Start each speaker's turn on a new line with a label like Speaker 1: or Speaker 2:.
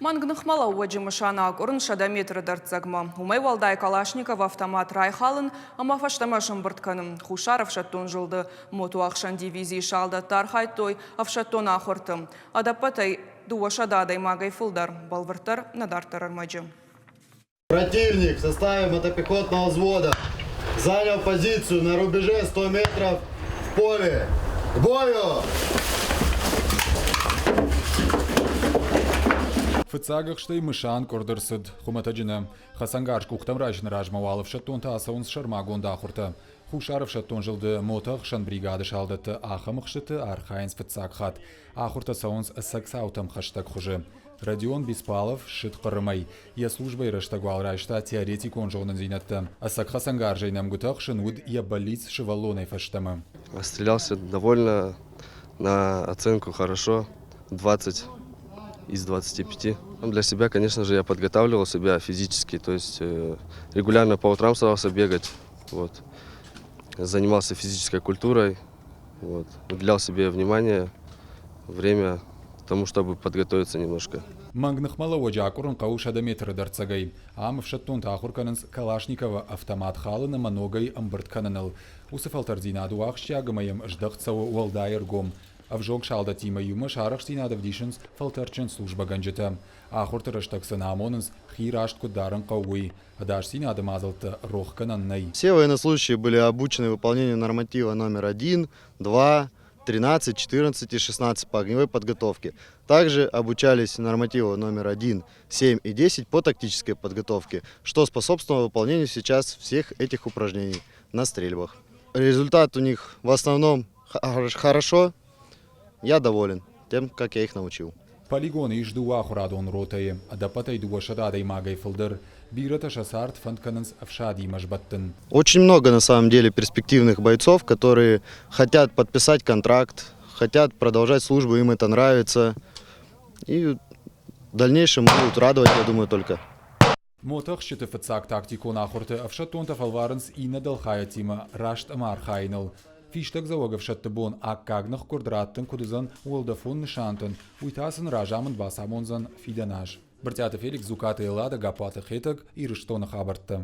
Speaker 1: Мангнықмала уаджимышана көрін шадаметрі дартзагма. Умай валдай Калашников автомат райхалын, ама фаштамашын бұртканым. Хушаров шаттон жылды. Моту ақшан дивизии шалды тархай той авшаттон ақыртым. Адапатай дуашададай магай фулдар. Балвыртар надартар армаджы.
Speaker 2: Противник в составе мотопехотного взвода занял позицию на рубеже 100 метров в поле. К бою!
Speaker 3: Фыцагах штай мышан кордырсыд. Хуматаджина. Хасангаш кухтам рajын ражмавалов шаттон тасауынс шармагон дахурта. Хушаров шаттон жылды мотах шан бригады шалдыты ахамық шыты архайнс фыцаг хат. Ахурта сауынс саксаутам хаштаг хужы. Родион Беспалов шит қарымай. Я службой раштагвал райшта теоретик он жонын зейнатты. Асак Хасангар жайнам гутах шинуд я болиц шевалоной фаштамы.
Speaker 4: Стрелялся довольно, на оценку хорошо, 20 из 25. Для себя, конечно же, я подготавливал себя физически, то есть регулярно по утрам старался бегать, вот. Занимался физической культурой, вот. Уделял себе внимание, время тому, чтобы подготовиться немножко.
Speaker 3: Мангнах маловоджа акурн каушада метр дарцагай. Ам в шаттон тахуркананс Калашникова автомат халы на маногай амбарт кананал. Усафалтардина дуах щагамаем ждахцау уалдайергом. А в жог шалда тима юма шарах стинада вдишенс фалтарчен служба ганджета. Ахурта раштакса намонанс хирашт кударан кауи. Адаш стинада мазалта рох кананнай.
Speaker 2: Все военнослужащие были обучены выполнению норматива номер 1, 2, 13, 14 и 16 по огневой подготовке. Также обучались нормативу номер 1, 7 и 10 по тактической подготовке, что способствовало выполнению сейчас всех этих упражнений на стрельбах. Результат у них в основном хорошо. Я доволен тем, как я их научил.
Speaker 3: Полигоны жду ахурадон ротае, адапатай дуашададай магай филдер. Бирата шасарт фанткананс авшади машбаттен.
Speaker 2: Очень много на самом деле перспективных бойцов, которые хотят подписать контракт, хотят продолжать службу, им это нравится. И в дальнейшем будут радовать, я думаю, только.
Speaker 3: Мотах щиты фацак тактику нахурте, авшаттон тафалваренс и надалхая тима рашт амар хайнал. Фиштаг залогов шаттабон аккагнах курдраттен кудызан уолдафон нишантен, уйтасын ражамын басамонзан фиданаж. Бартята Феликс Зуката и Лада Гапата Хетаг и Рештона Хабарта.